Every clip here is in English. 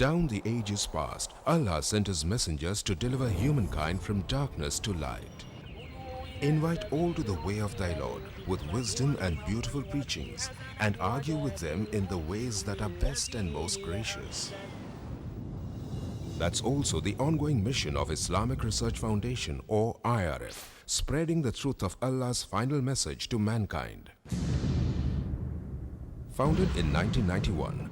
Down the ages past, Allah sent His messengers to deliver humankind from darkness to light. Invite all to the way of thy Lord with wisdom and beautiful preachings, and argue with them in the ways that are best and most gracious. That's also the ongoing mission of Islamic Research Foundation, or IRF, spreading the truth of Allah's final message to mankind. Founded in 1991,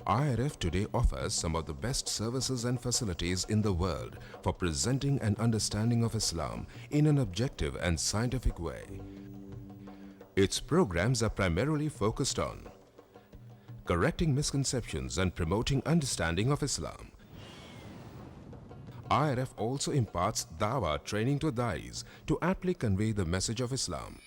IRF today offers some of the best services and facilities in the world for presenting an understanding of Islam in an objective and scientific way. Its programs are primarily focused on correcting misconceptions and promoting understanding of Islam. IRF also imparts dawah training to da'is to aptly convey the message of Islam.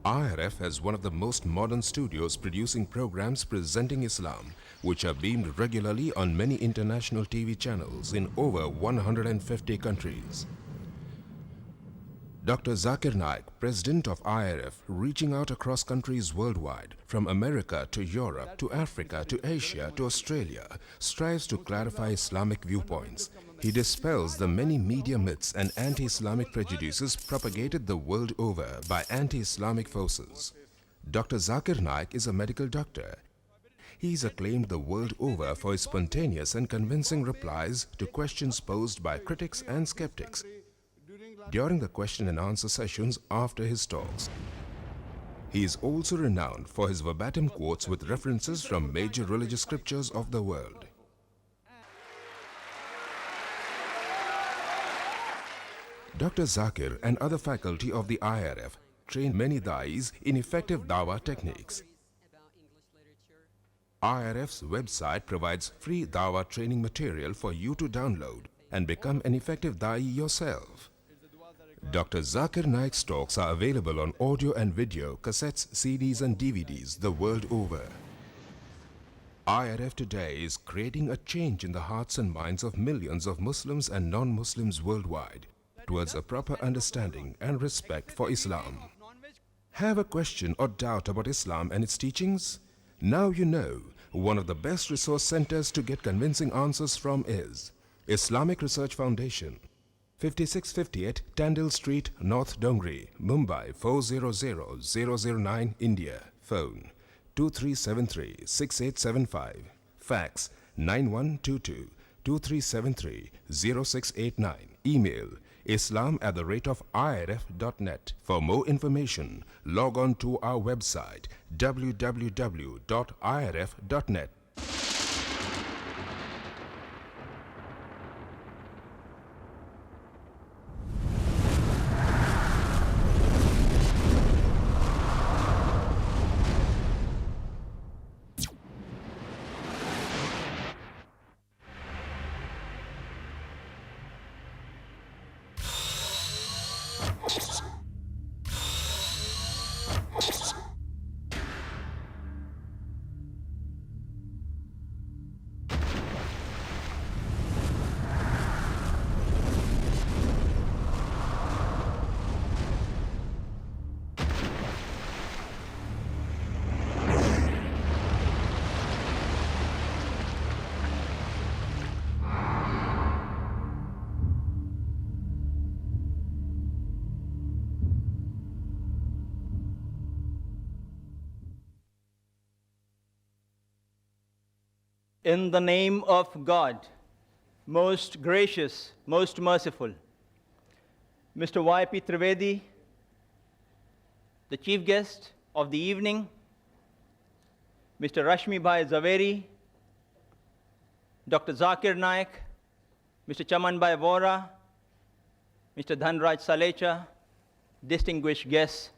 IRF has one of the most modern studios producing programs presenting Islam, which are beamed regularly on many international TV channels in over 150 countries. Dr. Zakir Naik, President of IRF, reaching out across countries worldwide, from America to Europe to Africa to Asia to Australia, strives to clarify Islamic viewpoints. He dispels the many media myths and anti-Islamic prejudices propagated the world over by anti-Islamic forces. Dr. Zakir Naik is a medical doctor. He is acclaimed the world over for his spontaneous and convincing replies to questions posed by critics and skeptics during the question and answer sessions after his talks. He is also renowned for his verbatim quotes with references from major religious scriptures of the world. Dr. Zakir and other faculty of the IRF train many da'is in effective dawah techniques. IRF's website provides free dawah training material for you to download and become an effective da'i yourself. Dr. Zakir Naik's talks are available on audio and video, cassettes, CDs and DVDs the world over. IRF today is creating a change in the hearts and minds of millions of Muslims and non-Muslims worldwide towards a proper understanding and respect for Islam. Have a question or doubt about Islam and its teachings? Now you know one of the best resource centers to get convincing answers from is Islamic Research Foundation, 5658 Tandil Street, North Dongri, Mumbai 400009, India. Phone 2373-6875. Fax 9122-2373-0689. Email islam@irf.net. For more information, log on to our website www.irf.net. In the name of God, most gracious, most merciful. Mr. Y.P. Trivedi, the chief guest of the evening, Mr. Rashmi Bhai Zaveri, Dr. Zakir Naik, Mr. Chaman Bhai Vora, Mr. Dhanraj Salecha, distinguished guests,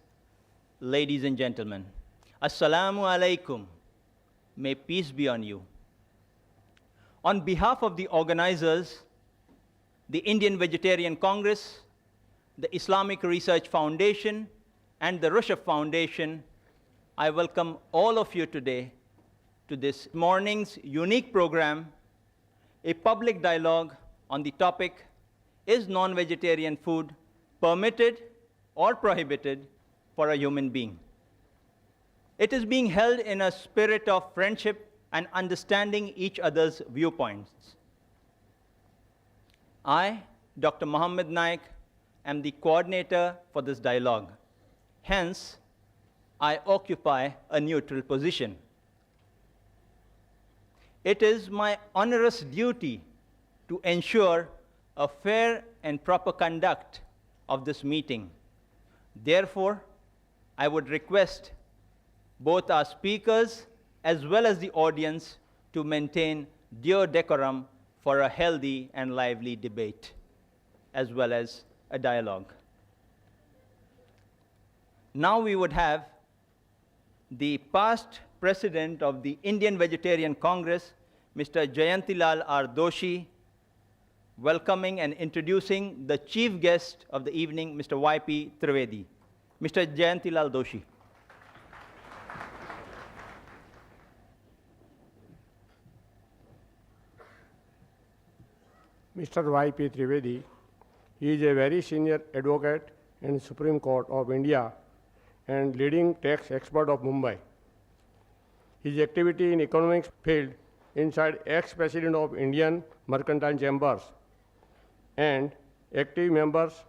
ladies and gentlemen. Assalamu alaikum. May peace be on you. On behalf of the organizers, the Indian Vegetarian Congress, the Islamic Research Foundation, and the Rushdie Foundation, I welcome all of you today to this morning's unique program, a public dialogue on the topic, is non-vegetarian food permitted or prohibited for a human being? It is being held in a spirit of friendship and understanding each other's viewpoints. I, Dr. Mohammed Naik, am the coordinator for this dialogue. Hence, I occupy a neutral position. It is my onerous duty to ensure a fair and proper conduct of this meeting. Therefore, I would request both our speakers as well as the audience to maintain due decorum for a healthy and lively debate, as well as a dialogue. Now we would have the past president of the Indian Vegetarian Congress, Mr. Jayantilal R. Doshi, welcoming and introducing the chief guest of the evening, Mr. Y.P. Trivedi. Mr. Jayantilal Doshi. Mr. Y.P. Trivedi is a very senior advocate in Supreme Court of India and leading tax expert of Mumbai. His activity in economics field inside ex-president of Indian Mercantile Chambers and active members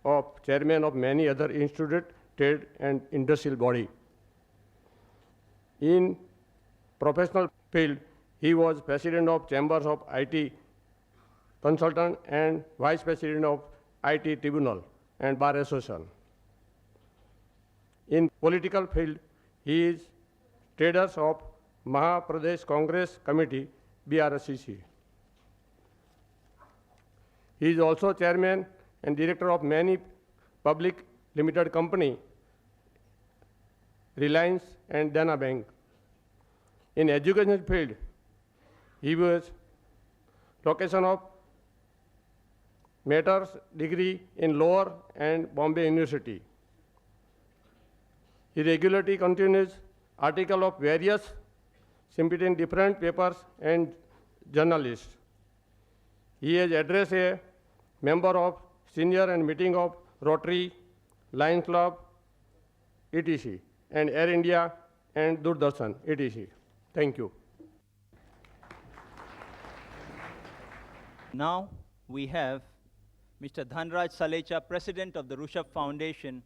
of chairman of many other institute, trade and industrial body. In professional field, he was president of Chambers of IT Consultant and vice president of IT Tribunal and Bar Association. In political field, he is traders of Maha Pradesh Congress Committee, BRSCC. He is also chairman and director of many public limited company, Reliance and Dana Bank. In education field, he was location of master's degree in Lower and Bombay University. He regularly continues articles of various in different papers and journalists. He has addressed a member of senior and meeting of Rotary, Lions Club, etc., and Air India and Doordarshan, etc. Thank you. Now we have Mr. Dhanraj Salecha, President of the Rushabh Foundation,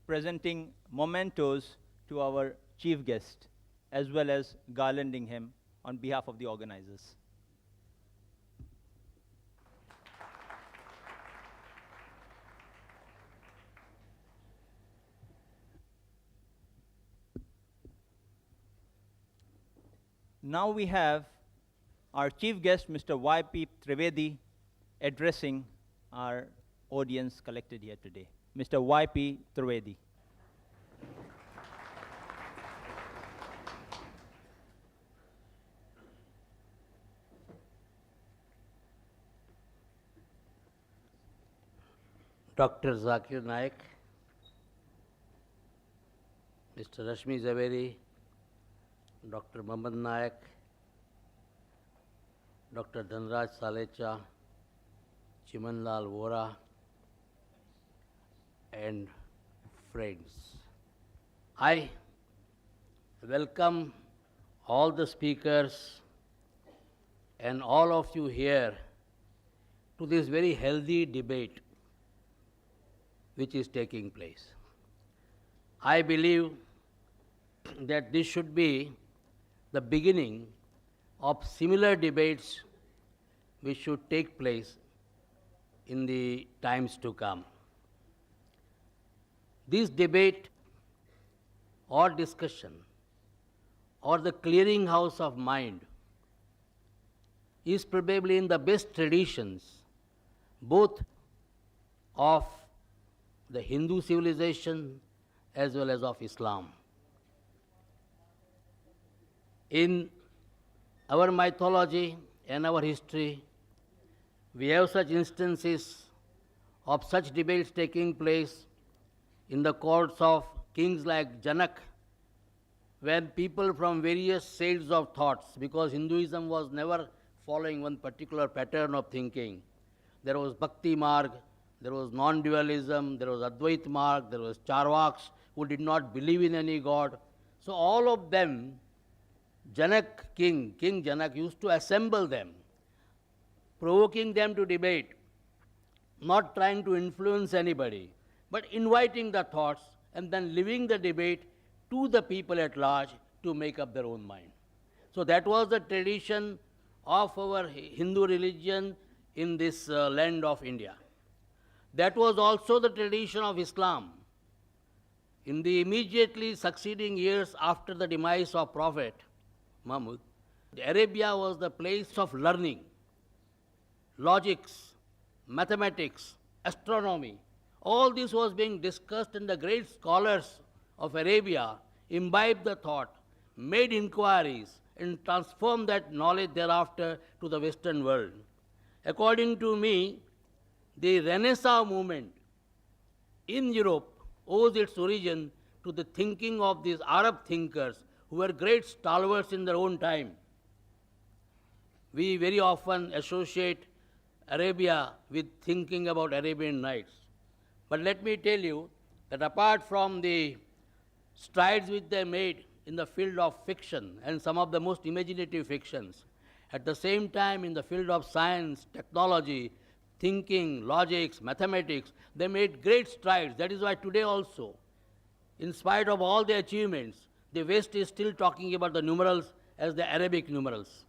presenting mementos to our chief guest, as well as garlanding him on behalf of the organizers. Now we have our chief guest, Mr. Y.P. Trivedi, addressing our audience collected here today. Mr. Y.P. Trivedi. Dr. Zakir Naik, Mr. Rashmi Zaveri, Dr. Mohammed Naik, Dr. Dhanraj Salecha, Chimanlal Vora, and friends. I welcome all the speakers and all of you here to this very healthy debate which is taking place. I believe that this should be the beginning of similar debates which should take place in the times to come. This debate or discussion or the clearinghouse of mind is probably in the best traditions both of the Hindu civilization as well as of Islam. In our mythology and our history, we have such instances of such debates taking place in the courts of kings like Janak, when people from various shades of thoughts, because Hinduism was never following one particular pattern of thinking. There was Bhakti Marg, there was non-dualism, there was Advait Marg, there was Charvaks who did not believe in any God. So all of them King Janak used to assemble them, provoking them to debate, not trying to influence anybody, but inviting the thoughts and then leaving the debate to the people at large to make up their own mind. So that was the tradition of our Hindu religion in this land of India. That was also the tradition of Islam. In the immediately succeeding years after the demise of Prophet Muhammad, Arabia was the place of learning, logics, mathematics, astronomy. All this was being discussed, and the great scholars of Arabia imbibed the thought, made inquiries, and transformed that knowledge thereafter to the Western world. According to me, the Renaissance movement in Europe owes its origin to the thinking of these Arab thinkers who were great stalwarts in their own time. We very often associate Arabia with thinking about Arabian Nights. But let me tell you that apart from the strides which they made in the field of fiction and some of the most imaginative fictions, at the same time in the field of science, technology, thinking, logics, mathematics, they made great strides. That is why today also, in spite of all the achievements, the West is still talking about the numerals as the Arabic numerals.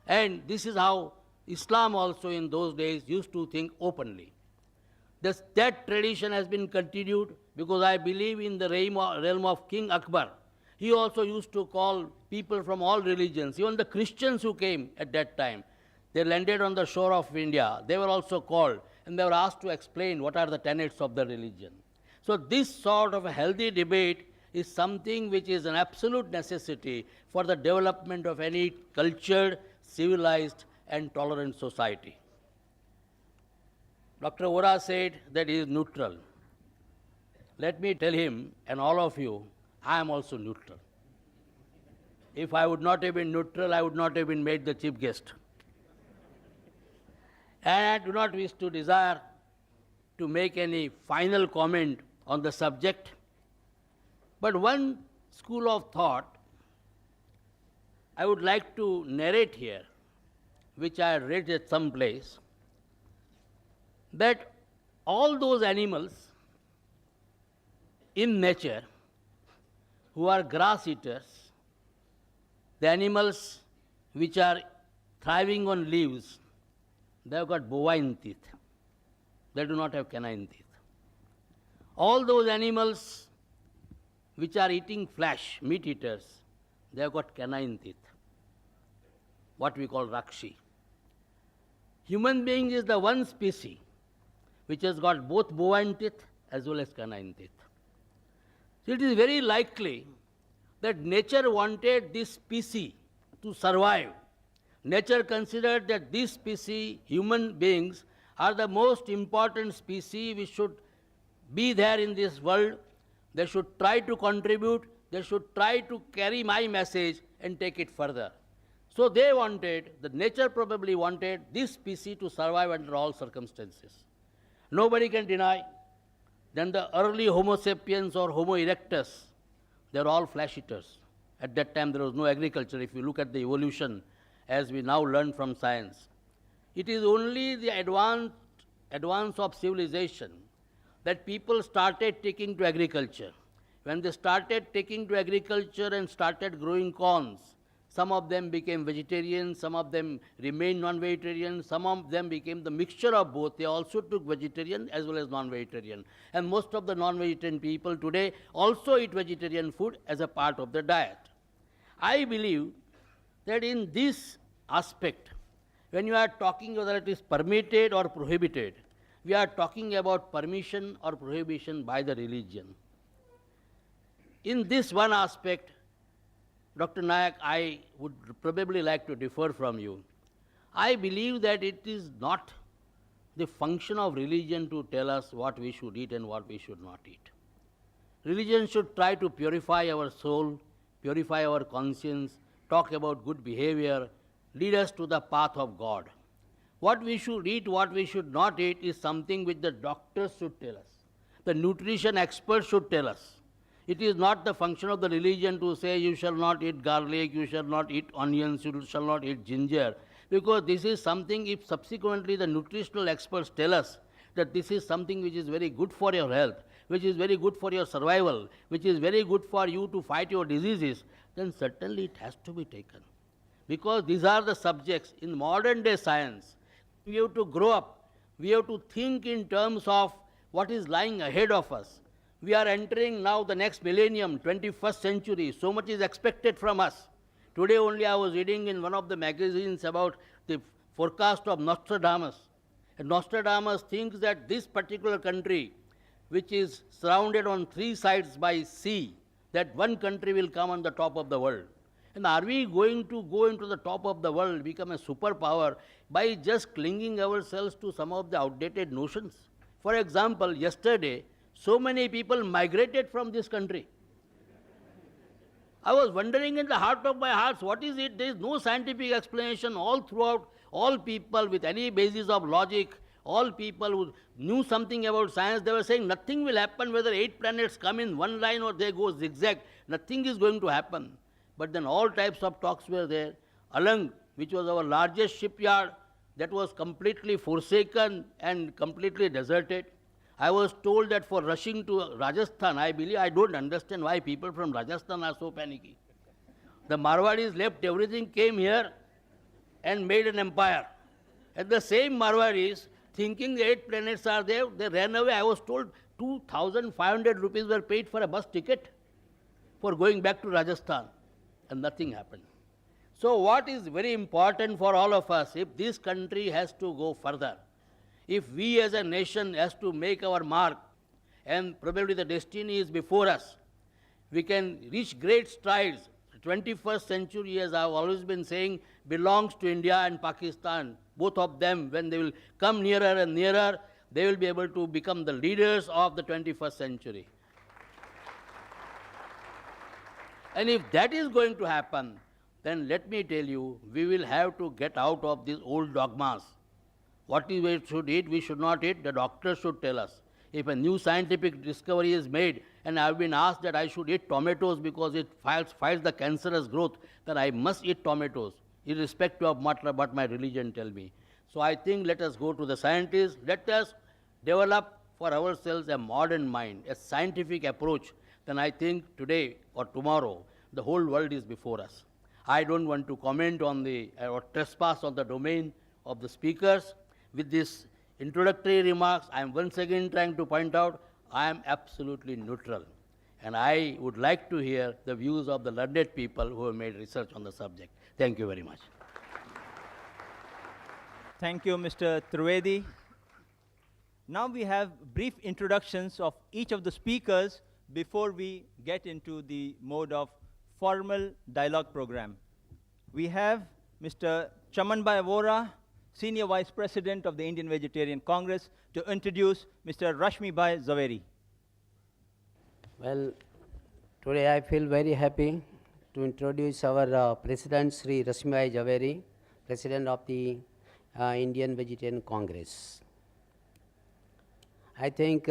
And this is how Islam also in those days used to think openly. That tradition has been continued because I believe in the realm of King Akbar. He also used to call people from all religions, even the Christians who came at that time. They landed on the shore of India. They were also called, and they were asked to explain what are the tenets of the religion. So this sort of a healthy debate is something which is an absolute necessity for the development of any cultured, civilized, and tolerant society. Dr. Vora said that he is neutral. Let me tell him and all of you, I am also neutral. If I would not have been neutral, I would not have been made the chief guest. And I do not wish to desire to make any final comment on the subject. But one school of thought I would like to narrate here, which I read at some place, that all those animals in nature who are grass eaters, the animals which are thriving on leaves, they have got bovine teeth. They do not have canine teeth. All those animals which are eating flesh, meat eaters, they have got canine teeth, what we call rakshi. Human being is the one species which has got both bovine teeth as well as canine teeth. So it is very likely that nature wanted this species to survive. Nature considered that this species, human beings, are the most important species which should be there in this world. They should try to contribute, they should try to carry my message and take it further. So they wanted, the nature probably wanted this species to survive under all circumstances. Nobody can deny. Then the early Homo sapiens or Homo erectus, they are all flesh eaters. At that time there was no agriculture. If you look at the evolution as we now learn from science, it is only the advance of civilization that people started taking to agriculture. When they started taking to agriculture and started growing corns, some of them became vegetarian, some of them remained non-vegetarian, some of them became the mixture of both. They also took vegetarian as well as non-vegetarian. And most of the non-vegetarian people today also eat vegetarian food as a part of their diet. I believe that in this aspect, when you are talking whether it is permitted or prohibited, we are talking about permission or prohibition by the religion. In this one aspect, Dr. Naik, I would probably like to differ from you. I believe that it is not the function of religion to tell us what we should eat and what we should not eat. Religion should try to purify our soul, purify our conscience, talk about good behavior, lead us to the path of God. What we should eat, what we should not eat is something which the doctors should tell us. The nutrition experts should tell us. It is not the function of the religion to say you shall not eat garlic, you shall not eat onions, you shall not eat ginger, because this is something, if subsequently the nutritional experts tell us that this is something which is very good for your health, which is very good for your survival, which is very good for you to fight your diseases, then certainly it has to be taken. Because these are the subjects in modern day science. We have to grow up. We have to think in terms of what is lying ahead of us. We are entering now the next millennium, 21st century. So much is expected from us. Today only I was reading in one of the magazines about the forecast of Nostradamus. And Nostradamus thinks that this particular country, which is surrounded on three sides by sea, that one country will come on the top of the world. And are we going to go into the top of the world, become a superpower, by just clinging ourselves to some of the outdated notions? For example, yesterday, so many people migrated from this country. I was wondering in the heart of my hearts, what is it? There is no scientific explanation all throughout. All people with any basis of logic, all people who knew something about science, they were saying nothing will happen whether 8 planets come in one line or they go zigzag. Nothing is going to happen. But then all types of talks were there. Alang, which was our largest shipyard, that was completely forsaken and completely deserted. I was told that for rushing to Rajasthan, I don't understand why people from Rajasthan are so panicky. The Marwadis left everything, came here and made an empire. And the same Marwadis, thinking the 8 planets are there, they ran away. I was told 2,500 rupees were paid for a bus ticket for going back to Rajasthan. And nothing happened. So what is very important for all of us, if this country has to go further, if we as a nation has to make our mark, and probably the destiny is before us, we can reach great strides. The 21st century, as I've always been saying, belongs to India and Pakistan. Both of them, when they will come nearer and nearer, they will be able to become the leaders of the 21st century. And if that is going to happen, then let me tell you, we will have to get out of these old dogmas. What we should eat, we should not eat, the doctor should tell us. If a new scientific discovery is made, and I have been asked that I should eat tomatoes because it fights the cancerous growth, then I must eat tomatoes, irrespective of what my religion tells me. So I think let us go to the scientists, let us develop for ourselves a modern mind, a scientific approach. Then I think today or tomorrow, the whole world is before us. I don't want to comment on or trespass on the domain of the speakers. With these introductory remarks, I am once again trying to point out I am absolutely neutral. And I would like to hear the views of the learned people who have made research on the subject. Thank you very much. Thank you, Mr. Trivedi. Now we have brief introductions of each of the speakers before we get into the mode of formal dialogue program. We have Mr. Chamanbhai Vora, Senior Vice President of the Indian Vegetarian Congress, to introduce Mr. Rashmibhai Zaveri. Well, today I feel very happy to introduce our President, Sri Rashmibhai Zaveri, President of the Indian Vegetarian Congress. I think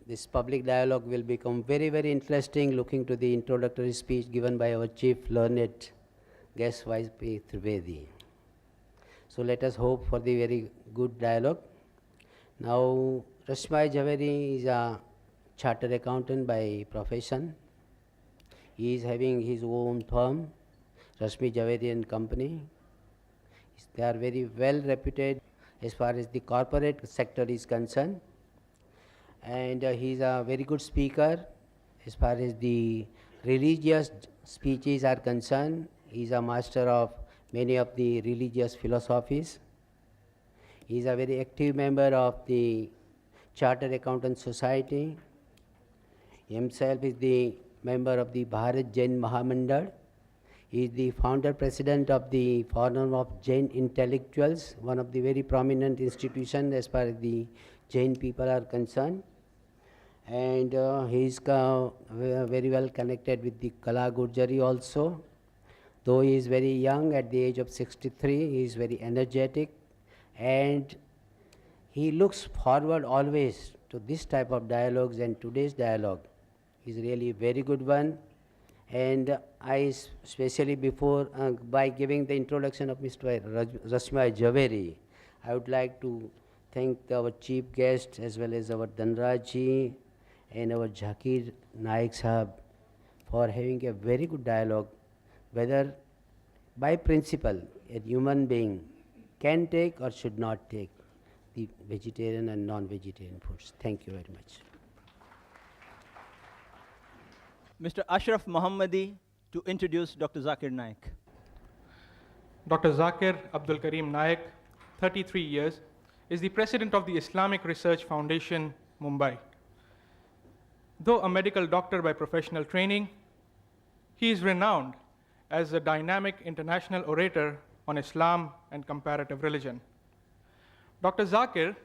this public dialogue will become very, very interesting, looking to the introductory speech given by our Chief Learned Guest Vice P. Trivedi. So let us hope for the very good dialogue. Now, Rashmibhai Zaveri is a chartered accountant by profession. He is having his own firm, Rashmi Zaveri and Company. They are very well reputed as far as the corporate sector is concerned. And he is a very good speaker as far as the religious speeches are concerned. He is a master of many of the religious philosophies. He is a very active member of the Chartered Accountant Society. He himself is the member of the Bharat Jain Mahamandal. He is the founder president of the Forum of Jain Intellectuals, one of the very prominent institutions as far as the Jain people are concerned. And he is very well connected with the Kala Gurjari also. Though he is very young, at the age of 63, he is very energetic, and he looks forward always to this type of dialogues, and today's dialogue is really a very good one. And especially before, by giving the introduction of Mr. Rashmi Javeri, I would like to thank our chief guest as well as our Dhanraj ji and our Zakir Naik Sahab for having a very good dialogue, whether by principle a human being can take or should not take the vegetarian and non-vegetarian foods. Thank you very much. Mr. Ashraf Mohammadi to introduce Dr. Zakir Naik. Dr. Zakir Abdul Karim Naik, 33 years, is the president of the Islamic Research Foundation, Mumbai. Though a medical doctor by professional training, he is renowned as a dynamic international orator on Islam and comparative religion. Dr. Zakir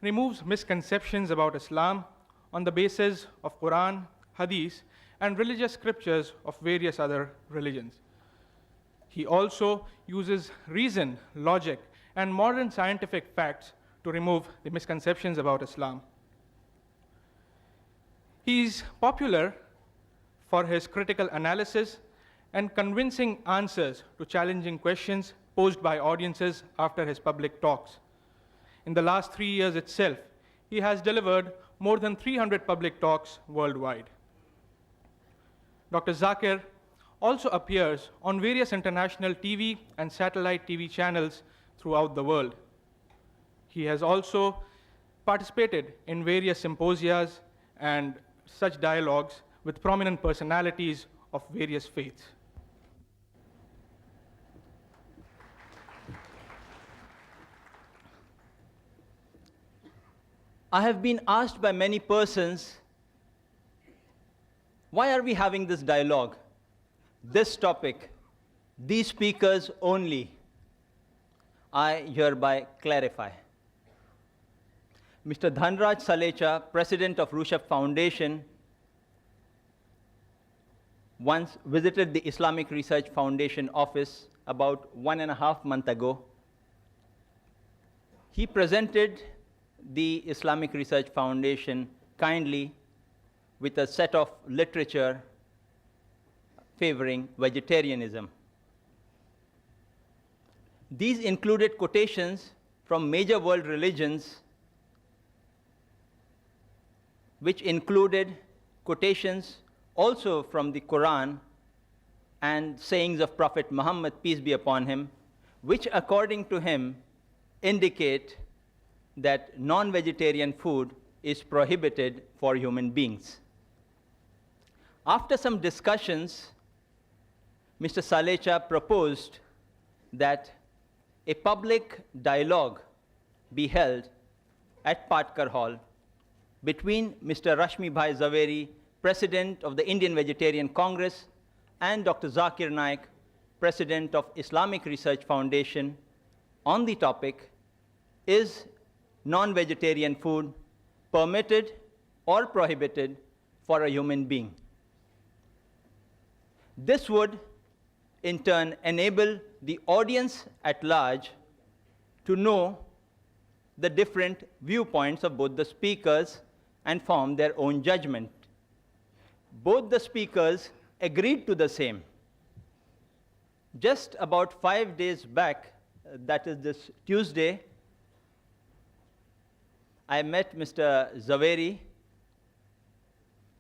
removes misconceptions about Islam on the basis of Quran, Hadith, and religious scriptures of various other religions. He also uses reason, logic, and modern scientific facts to remove the misconceptions about Islam. He is popular for his critical analysis and convincing answers to challenging questions posed by audiences after his public talks. In the last 3 years itself, he has delivered more than 300 public talks worldwide. Dr. Zakir also appears on various international TV and satellite TV channels throughout the world. He has also participated in various symposias and such dialogues with prominent personalities of various faiths. I have been asked by many persons, why are we having this dialogue, this topic, these speakers only? I hereby clarify. Mr. Dhanraj Salecha, president of Rushabh Foundation, once visited the Islamic Research Foundation office about 1.5 months ago. He presented the Islamic Research Foundation kindly with a set of literature favoring vegetarianism. These included quotations from major world religions, which included quotations also from the Quran and sayings of Prophet Muhammad, peace be upon him, which according to him indicate that non-vegetarian food is prohibited for human beings. After some discussions, Mr. Salecha proposed that a public dialogue be held at Patkar Hall between Mr. Rashmi Bhai Zaveri, President of the Indian Vegetarian Congress, and Dr. Zakir Naik, President of Islamic Research Foundation, on the topic, is non-vegetarian food permitted or prohibited for a human being? This would, in turn, enable the audience at large to know the different viewpoints of both the speakers and form their own judgment. Both the speakers agreed to the same. Just about 5 days back, that is this Tuesday, I met Mr. Zaveri,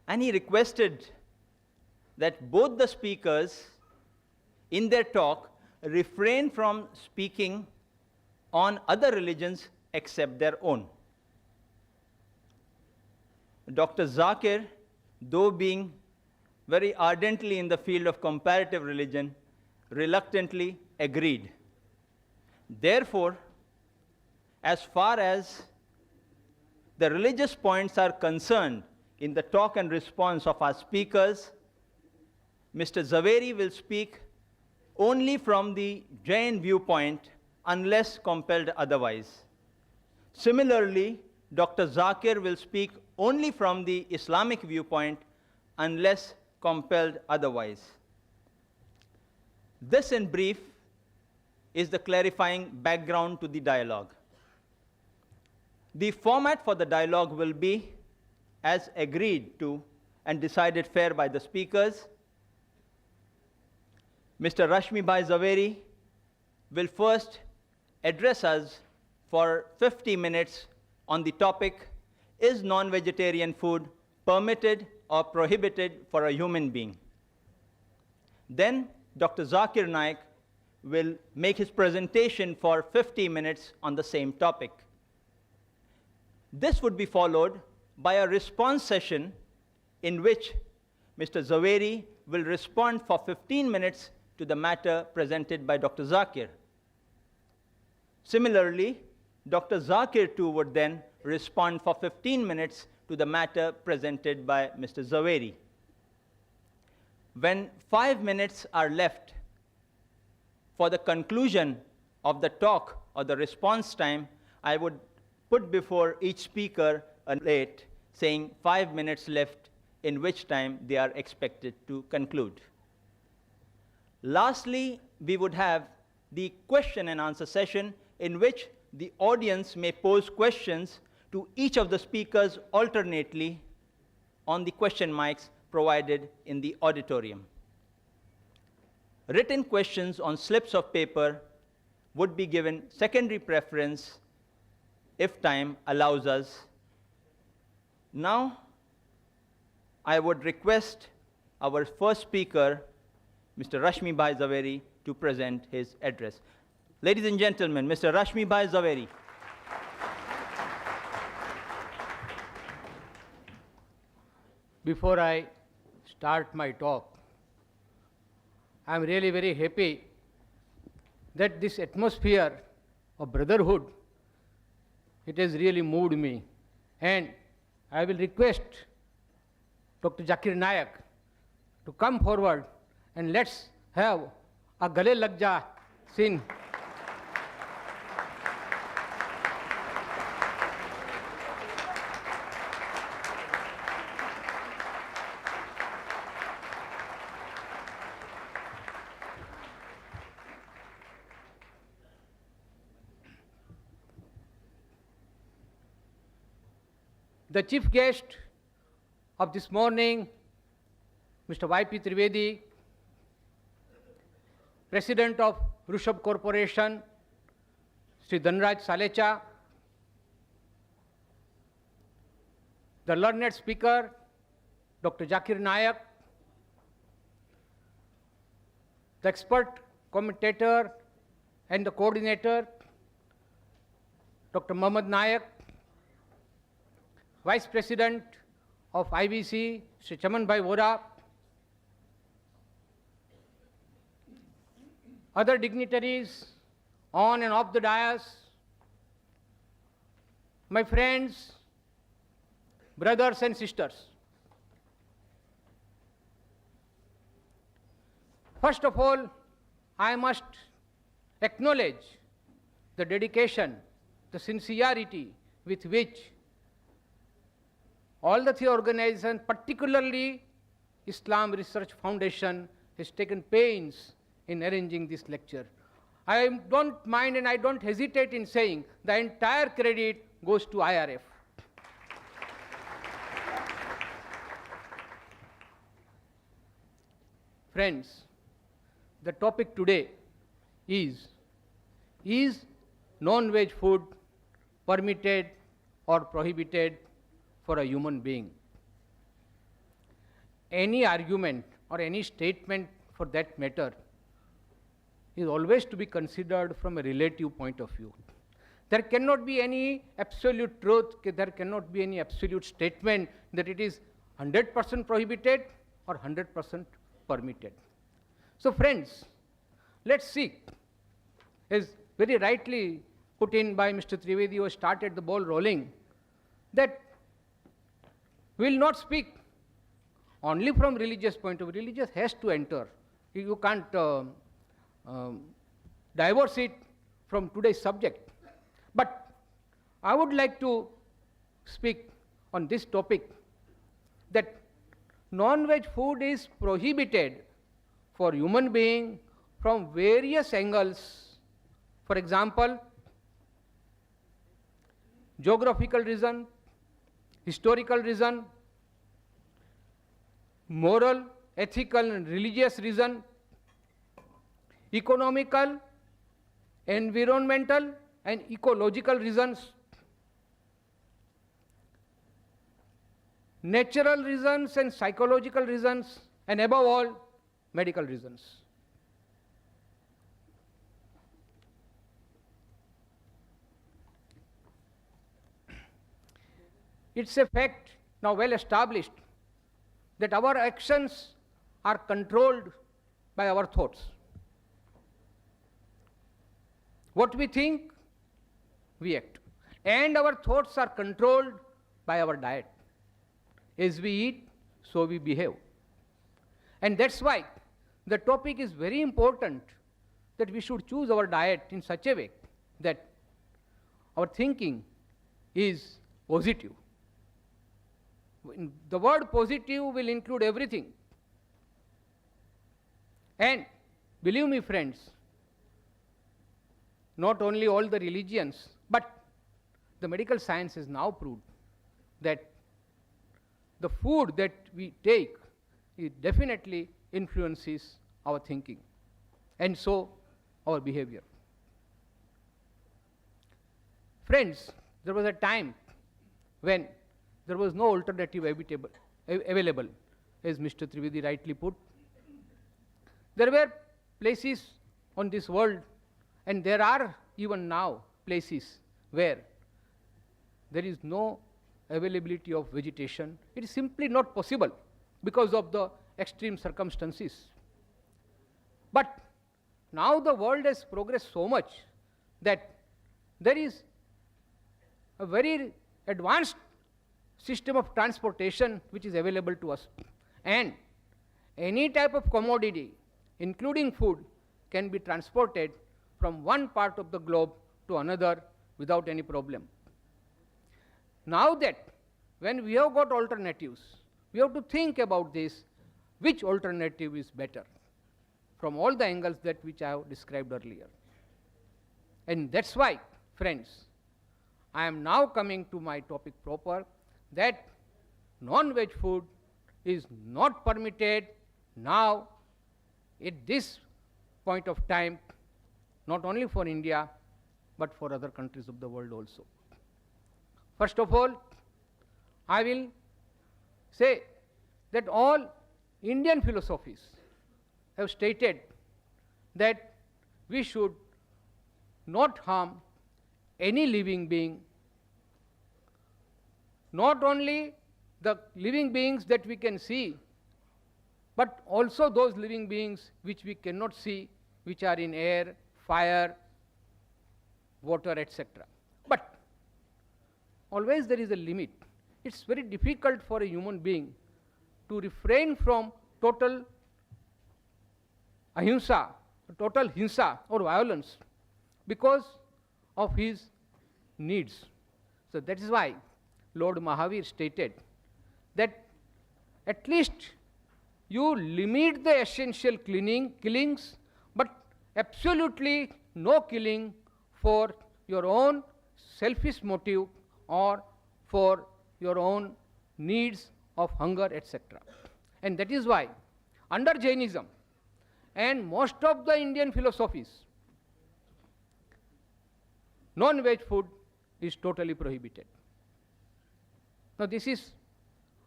and he requested that both the speakers in their talk refrain from speaking on other religions except their own. Dr. Zakir, though being very ardently in the field of comparative religion, reluctantly agreed. Therefore, as far as the religious points are concerned in the talk and response of our speakers, Mr. Zaveri will speak only from the Jain viewpoint unless compelled otherwise. Similarly, Dr. Zakir will speak only from the Islamic viewpoint unless compelled otherwise. This, in brief, is the clarifying background to the dialogue. The format for the dialogue will be, as agreed to and decided fair by the speakers. Mr. Rashmi Bhai Zaveri will first address us for 50 minutes on the topic, is non-vegetarian food permitted or prohibited for a human being? Then Dr. Zakir Naik will make his presentation for 50 minutes on the same topic. This would be followed by a response session in which Mr. Zaveri will respond for 15 minutes to the matter presented by Dr. Zakir. Similarly, Dr. Zakir too would then respond for 15 minutes to the matter presented by Mr. Zaveri. When 5 minutes are left for the conclusion of the talk or the response time, I would put before each speaker a plate saying 5 minutes left, in which time they are expected to conclude. Lastly, we would have the question and answer session in which the audience may pose questions to each of the speakers alternately on the question mics provided in the auditorium. Written questions on slips of paper would be given secondary preference if time allows us. Now, I would request our first speaker, Mr. Rashmi Bhai Zaveri, to present his address. Ladies and gentlemen, Mr. Rashmi Bhai Zaveri. Before I start my talk, I am really very happy that this atmosphere of brotherhood, it has really moved me. And I will request Dr. Zakir Naik to come forward and let's have a Gale Lag Ja scene. The chief guest of this morning, Mr. Y.P. Trivedi, President of Rushabh Corporation, Sri Dhanraj Salecha, the learned speaker, Dr. Zakir Naik, the expert commentator and the coordinator, Dr. Mohammad Naik, Vice President of IBC, Sri Chaman Bhai Vora, other dignitaries on and off the dais, my friends, brothers and sisters. First of all, I must acknowledge the dedication, the sincerity with which all the three organizations, particularly Islam Research Foundation, has taken pains in arranging this lecture. I don't mind and I don't hesitate in saying the entire credit goes to IRF. Friends, the topic today is non-veg food permitted or prohibited for a human being? Any argument or any statement for that matter is always to be considered from a relative point of view. There cannot be any absolute truth, there cannot be any absolute statement that it is 100% prohibited or 100% permitted. So friends, let's see, as very rightly put in by Mr. Trivedi, who started the ball rolling, that we will not speak only from religious point of view. Religious has to enter. You can't divorce it from today's subject. But I would like to speak on this topic, that non-veg food is prohibited for human being from various angles. For example, geographical reason, historical reason, moral, ethical and religious reason, economical, environmental and ecological reasons, natural reasons and psychological reasons, and above all, medical reasons. It's a fact now well established that our actions are controlled by our thoughts. What we think, we act. And our thoughts are controlled by our diet. As we eat, so we behave. And that's why the topic is very important, that we should choose our diet in such a way that our thinking is positive. The word positive will include everything. And believe me, friends, not only all the religions, but the medical science has now proved that the food that we take, it definitely influences our thinking, and so our behavior. Friends, there was a time when there was no alternative available, as Mr. Trivedi rightly put. There were places on this world, and there are even now places where there is no availability of vegetation. It is simply not possible because of the extreme circumstances. But now the world has progressed so much that there is a very advanced system of transportation which is available to us. And any type of commodity, including food, can be transported from one part of the globe to another without any problem. Now that when we have got alternatives, we have to think about this, which alternative is better from all the angles that which I have described earlier. And that's why, friends, I am now coming to my topic proper, that non-veg food is not permitted now at this point of time, not only for India, but for other countries of the world also. First of all, I will say that all Indian philosophies have stated that we should not harm any living being, not only the living beings that we can see, but also those living beings which we cannot see, which are in air, fire, water, etc. But always there is a limit. It's very difficult for a human being to refrain from total ahimsa, total hinsa or violence because of his needs. So that is why Lord Mahavir stated that at least you limit the essential killings, but absolutely no killing for your own selfish motive or for your own needs of hunger, etc. And that is why under Jainism and most of the Indian philosophies, non-veg food is totally prohibited. Now this is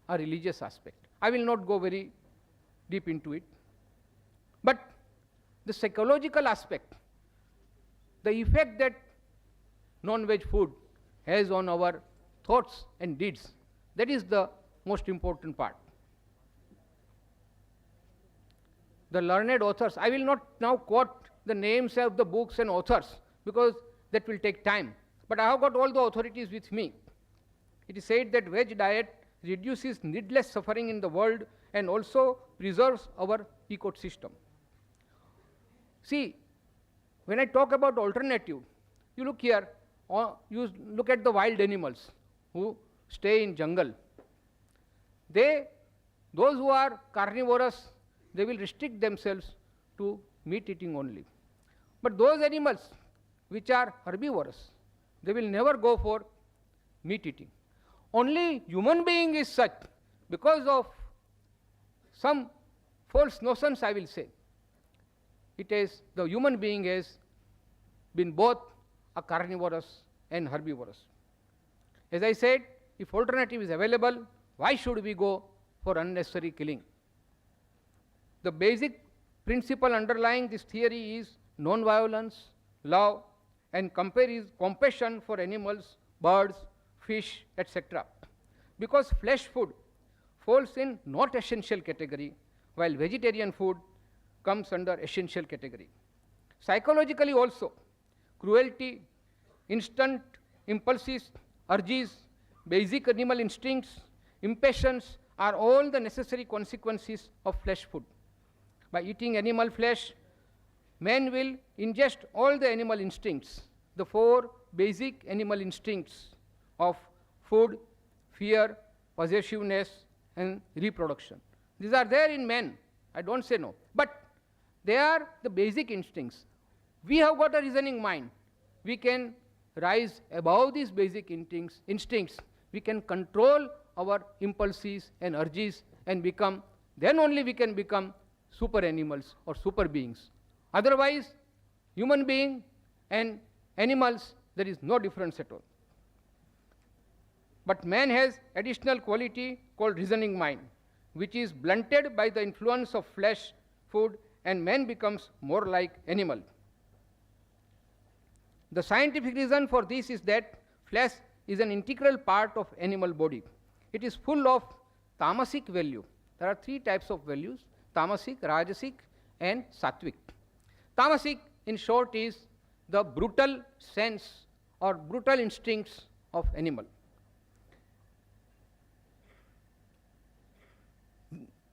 a religious aspect. I will not go very deep into it. But the psychological aspect, the effect that non-veg food has on our thoughts and deeds, that is the most important part. The learned authors, I will not now quote the names of the books and authors because that will take time. But I have got all the authorities with me. It is said that veg diet reduces needless suffering in the world and also preserves our ecosystem. See, when I talk about alternative, you look here, or you look at the wild animals who stay in jungle. Those who are carnivorous, they will restrict themselves to meat eating only. But those animals which are herbivorous, they will never go for meat eating. Only human being is such, because of some false notions, I will say. It is the human being has been both a carnivorous and herbivorous. As I said, if alternative is available, why should we go for unnecessary killing? The basic principle underlying this theory is non-violence, love, and compassion for animals, birds, fish, etc. Because flesh food falls in not essential category, while vegetarian food comes under essential category. Psychologically also, cruelty, instant impulses, urges, basic animal instincts, impatience are all the necessary consequences of flesh food. By eating animal flesh, man will ingest all the animal instincts, the 4 basic animal instincts of food, fear, possessiveness, and reproduction. These are there in man, I don't say no, but they are the basic instincts. We have got a reasoning mind. We can rise above these basic instincts. We can control our impulses and urges and become, then only we can become super animals or super beings. Otherwise, human being and animals, there is no difference at all. But man has additional quality called reasoning mind, which is blunted by the influence of flesh food, and man becomes more like animal. The scientific reason for this is that flesh is an integral part of animal body. It is full of tamasic value. There are 3 types of values: tamasic, rajasic, and sattvic. Tamasic, in short, is the brutal sense or brutal instincts of animal.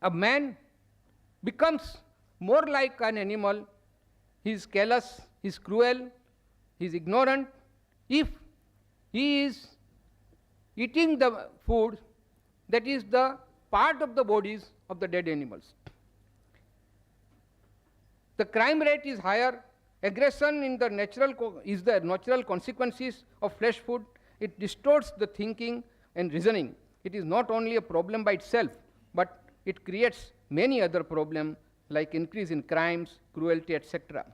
A man becomes more like an animal. He is callous, he is cruel, he is ignorant if he is eating the food that is the part of the bodies of the dead animals. The crime rate is higher. Aggression is the natural consequences of flesh food. It distorts the thinking and reasoning. It is not only a problem by itself, but it creates many other problems like increase in crimes, cruelty, etc.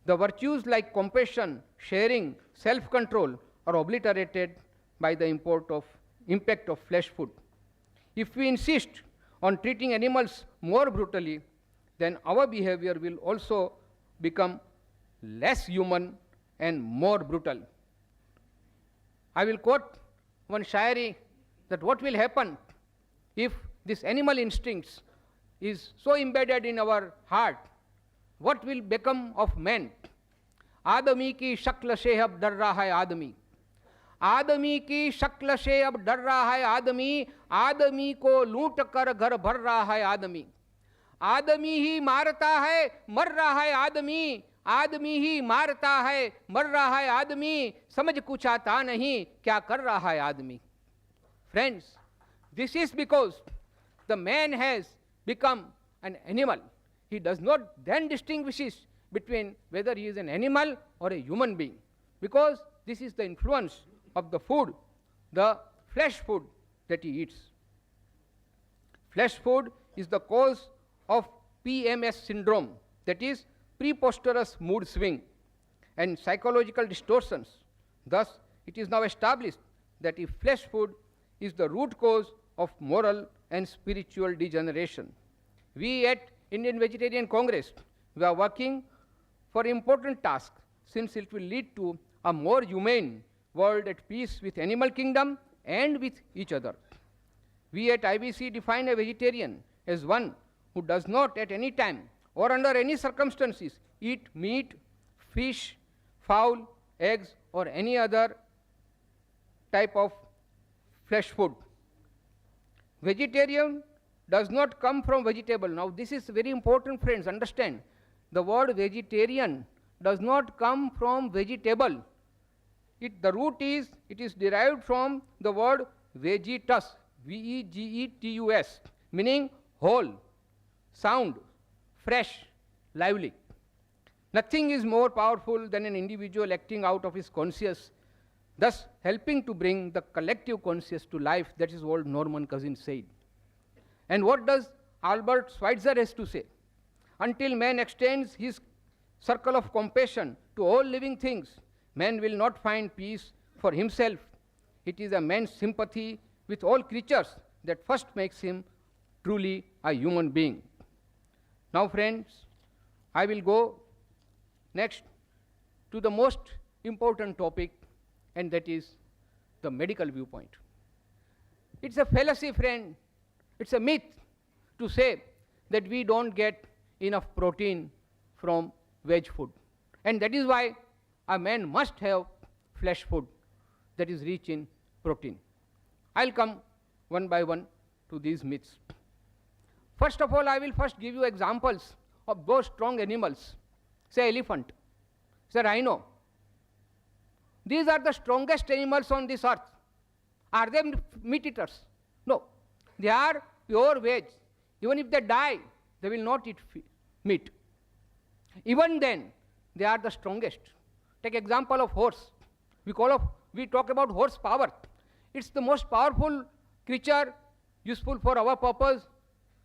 The virtues like compassion, sharing, self-control are obliterated by the impact of flesh food. If we insist on treating animals more brutally, then our behavior will also become less human and more brutal. I will quote one shairi that what will happen if this animal instincts is so embedded in our heart, what will become of man? आदमी की शक्ल से अब डर रहा है आदमी, आदमी की शक्ल से अब डर रहा है आदमी, आदमी को लूट कर घर भर रहा है आदमी, आदमी ही मारता है मर रहा है आदमी, आदमी ही मारता है मर रहा है आदमी, समझ कुछ आता नहीं क्या कर रहा है आदमी. Friends, this is because the man has become an animal. He does not then distinguishes between whether he is an animal or a human being, because this is the influence of the food, the flesh food that he eats. Flesh food is the cause of PMS syndrome, that is preposterous mood swing and psychological distortions. Thus, it is now established that if flesh food is the root cause of moral and spiritual degeneration. We at Indian Vegetarian Congress, we are working for important task, since it will lead to a more humane world at peace with animal kingdom and with each other. We at IVC define a vegetarian as one who does not at any time or under any circumstances eat meat, fish, fowl, eggs, or any other type of flesh food. Vegetarian does not come from vegetable. Now this is very important, friends, understand. The word vegetarian does not come from vegetable. The root is, it is derived from the word vegetus, V-E-G-E-T-U-S, meaning whole, sound, fresh, lively. Nothing is more powerful than an individual acting out of his conscience, thus helping to bring the collective conscience to life. That is what Norman Cousins said. And what does Albert Schweitzer has to say? Until man extends his circle of compassion to all living things, man will not find peace for himself. It is a man's sympathy with all creatures that first makes him truly a human being. Now, friends, I will go next to the most important topic, and that is the medical viewpoint. It's a fallacy, friend. It's a myth to say that we don't get enough protein from veg food. And that is why a man must have flesh food that is rich in protein. I'll come one by one to these myths. First of all, I will first give you examples of those strong animals, say elephant, say rhino. These are the strongest animals on this earth. Are they meat eaters? No. They are pure veg. Even if they die, they will not eat meat. Even then, they are the strongest. Take example of horse. We talk about horse power. It's the most powerful creature useful for our purpose,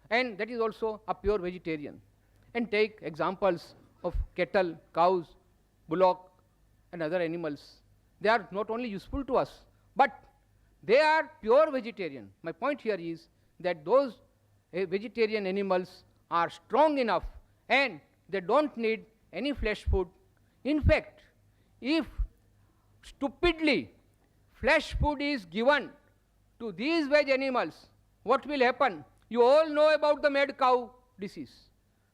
and that is also a pure vegetarian. And take examples of cattle, cows, bullock, and other animals. They are not only useful to us, but they are pure vegetarian. My point here is that those vegetarian animals are strong enough and they don't need any flesh food. In fact, if stupidly flesh food is given to these veg animals, what will happen? You all know about the mad cow disease,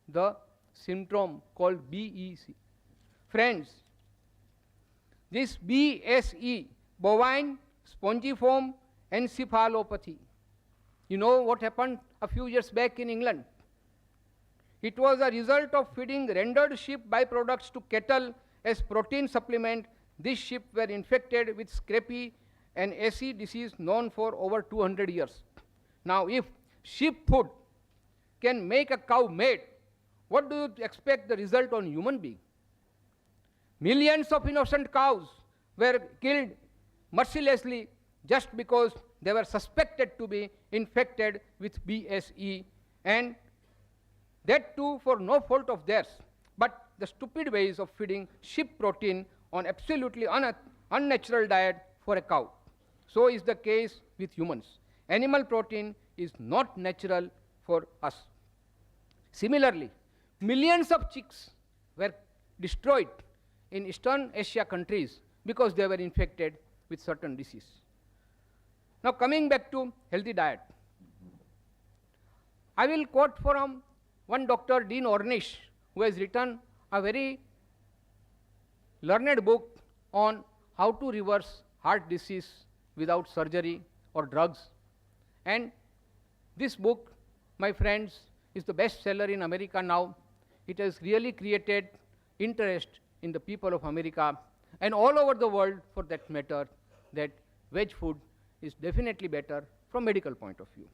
the syndrome called BEC. Friends, this BSE, bovine spongiform encephalopathy. You know what happened a few years back in England? It was a result of feeding rendered sheep byproducts to cattle as protein supplement. These sheep were infected with scrapie, an AC disease known for over 200 years. Now, if sheep food can make a cow mad, what do you expect the result on human being? Millions of innocent cows were killed mercilessly just because they were suspected to be infected with BSE, and that too for no fault of theirs, but the stupid ways of feeding sheep protein on absolutely unnatural diet for a cow. So is the case with humans. Animal protein is not natural for us. Similarly, millions of chicks were destroyed in Eastern Asia countries because they were infected with certain disease. Now coming back to healthy diet, I will quote from one Dr. Dean Ornish, who has written a very learned book on how to reverse heart disease without surgery or drugs. And this book, my friends, is the best seller in America now. It has really created interest in the people of America and all over the world for that matter, that veg food is definitely better from medical point of view.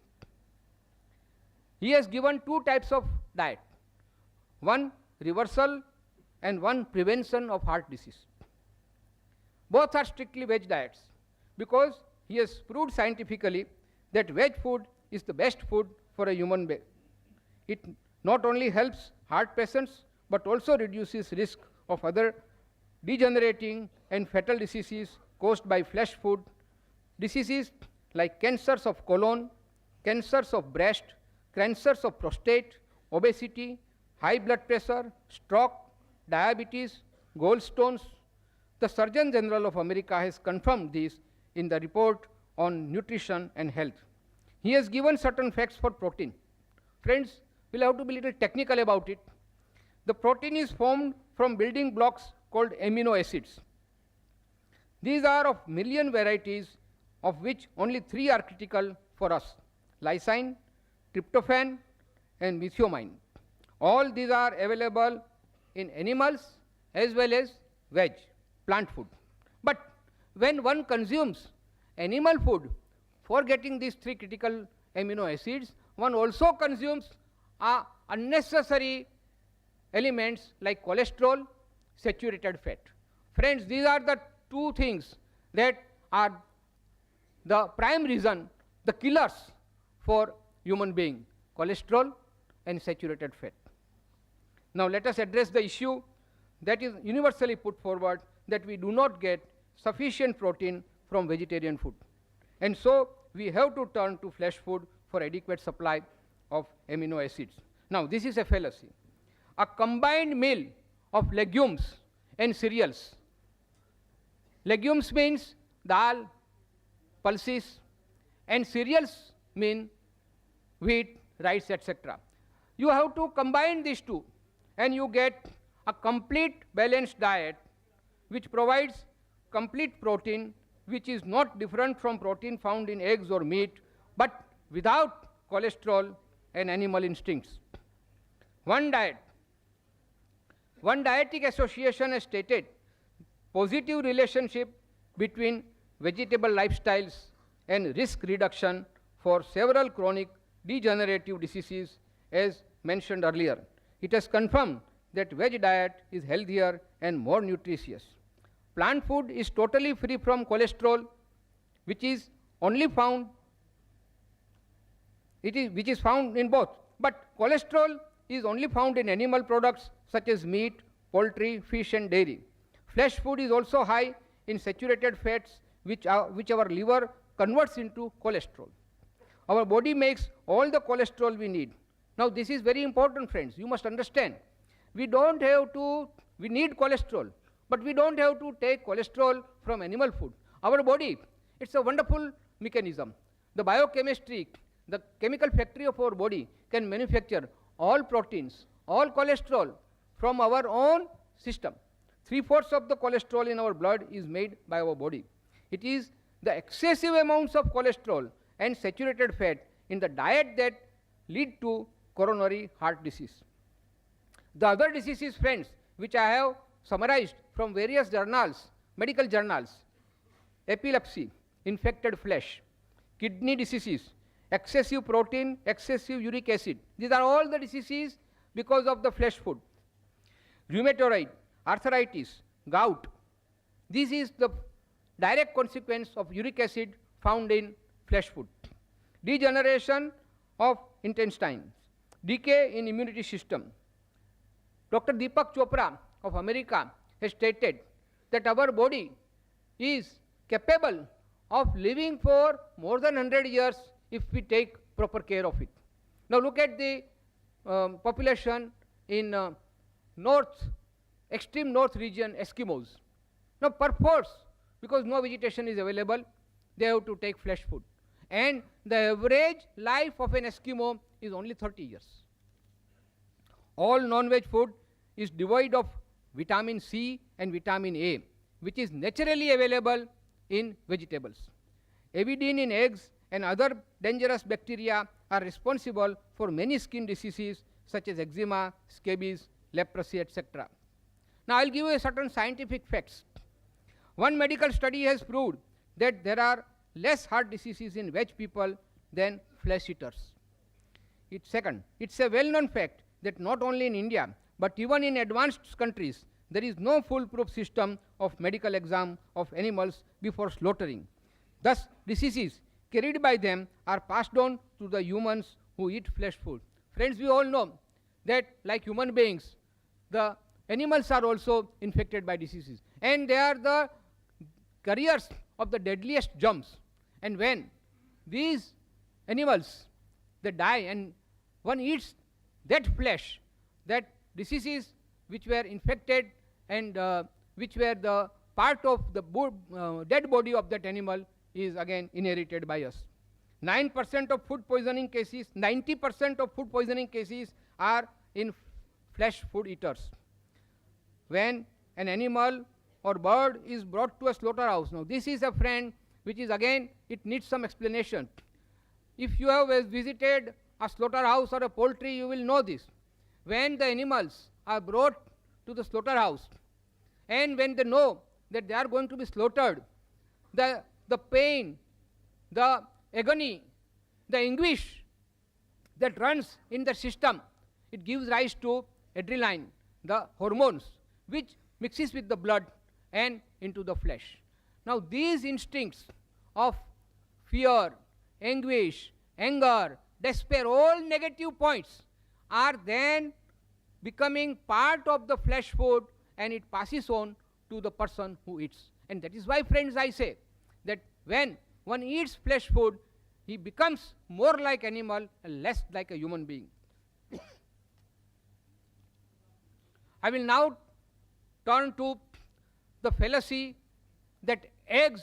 He has given two types of diet, one reversal and one prevention of heart disease. Both are strictly veg diets because he has proved scientifically that veg food is the best food for a human being. It not only helps heart patients but also reduces risk of other degenerating and fatal diseases caused by flesh food, diseases like cancers of colon, cancers of breast, cancers of prostate, obesity, high blood pressure, stroke, diabetes, gallstones. The Surgeon General of America has confirmed this in the report on nutrition and health. He has given certain facts for protein. Friends, we'll have to be a little technical about it. The protein is formed from building blocks called amino acids. These are of million varieties, of which only 3 are critical for us: lysine, tryptophan, and methionine. All these are available in animals as well as veg, plant food. But when one consumes animal food, forgetting these 3 critical amino acids, one also consumes unnecessary elements like cholesterol, saturated fat. Friends, these are the 2 things that are the prime reason, the killers for human being, cholesterol and saturated fat. Now let us address the issue that is universally put forward, that we do not get sufficient protein from vegetarian food. And so we have to turn to flesh food for adequate supply of amino acids. Now this is a fallacy. A combined meal of legumes and cereals. Legumes means dal, pulses, and cereals mean wheat, rice, etc. You have to combine these two and you get a complete balanced diet which provides complete protein, which is not different from protein found in eggs or meat, but without cholesterol and animal instincts. One dietetic association has stated positive relationship between vegetable lifestyles and risk reduction for several chronic degenerative diseases as mentioned earlier. It has confirmed that veg diet is healthier and more nutritious. Plant food is totally free from cholesterol, which is only found which is found in both. But cholesterol is only found in animal products such as meat, poultry, fish and dairy. Flesh food is also high in saturated fats which our liver converts into cholesterol. Our body makes all the cholesterol we need. Now this is very important, friends. You must understand. We need cholesterol, but we don't have to take cholesterol from animal food. Our body, it's a wonderful mechanism. The biochemistry, the chemical factory of our body can manufacture all proteins, all cholesterol from our own system. 3/4 of the cholesterol in our blood is made by our body. It is the excessive amounts of cholesterol and saturated fat in the diet that lead to coronary heart disease. The other diseases, friends, which I have summarized from various journals, medical journals: epilepsy, infected flesh, kidney diseases, excessive protein, excessive uric acid. These are all the diseases because of the flesh food. Rheumatoid, arthritis, gout. This is the direct consequence of uric acid found in flesh food. Degeneration of intestines, decay in immunity system. Dr. Deepak Chopra of America has stated that our body is capable of living for more than 100 years if we take proper care of it. Now look at the population in extreme north region, Eskimos. Now perforce, because no vegetation is available, they have to take flesh food. And the average life of an Eskimo is only 30 years. All non-veg food is devoid of vitamin C and vitamin A, which is naturally available in vegetables. Avidin in eggs and other dangerous bacteria are responsible for many skin diseases such as eczema, scabies, leprosy, etc. Now I'll give you certain scientific facts. One medical study has proved that there are less heart diseases in veg people than flesh eaters. Second, it's a well-known fact that not only in India, but even in advanced countries, there is no foolproof system of medical exam of animals before slaughtering. Thus, diseases carried by them are passed on to the humans who eat flesh food. Friends, we all know that like human beings, the animals are also infected by diseases, and they are the carriers of the deadliest germs. And when these animals, they die and one eats that flesh, that diseases which were infected and which were the part of the dead body of that animal is again inherited by us. 9% of food poisoning cases, 90% of food poisoning cases are in flesh food eaters. When an animal or bird is brought to a slaughterhouse, now this is a friend which is again, it needs some explanation. If you have visited a slaughterhouse or a poultry, you will know this. When the animals are brought to the slaughterhouse and when they know that they are going to be slaughtered, the pain, the agony, the anguish that runs in the system, it gives rise to adrenaline, the hormones, which mixes with the blood and into the flesh. Now these instincts of fear, anguish, anger, despair, all negative points are then becoming part of the flesh food, and it passes on to the person who eats. And that is why, friends, I say that when one eats flesh food, he becomes more like animal and less like a human being. I will now turn to the fallacy that eggs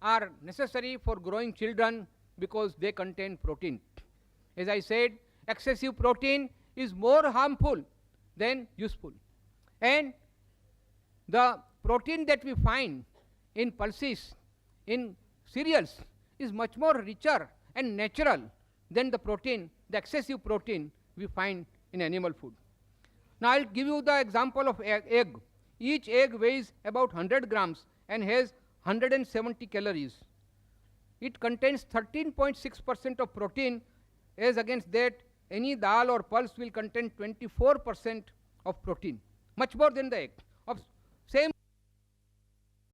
are necessary for growing children because they contain protein. As I said, excessive protein is more harmful than useful. And the protein that we find in pulses, in cereals, is much more richer and natural than the protein, the excessive protein we find in animal food. Now I'll give you the example of egg. Each egg weighs about 100 grams and has 170 calories. It contains 13.6% of protein, as against that any dal or pulse will contain 24% of protein, much more than the egg.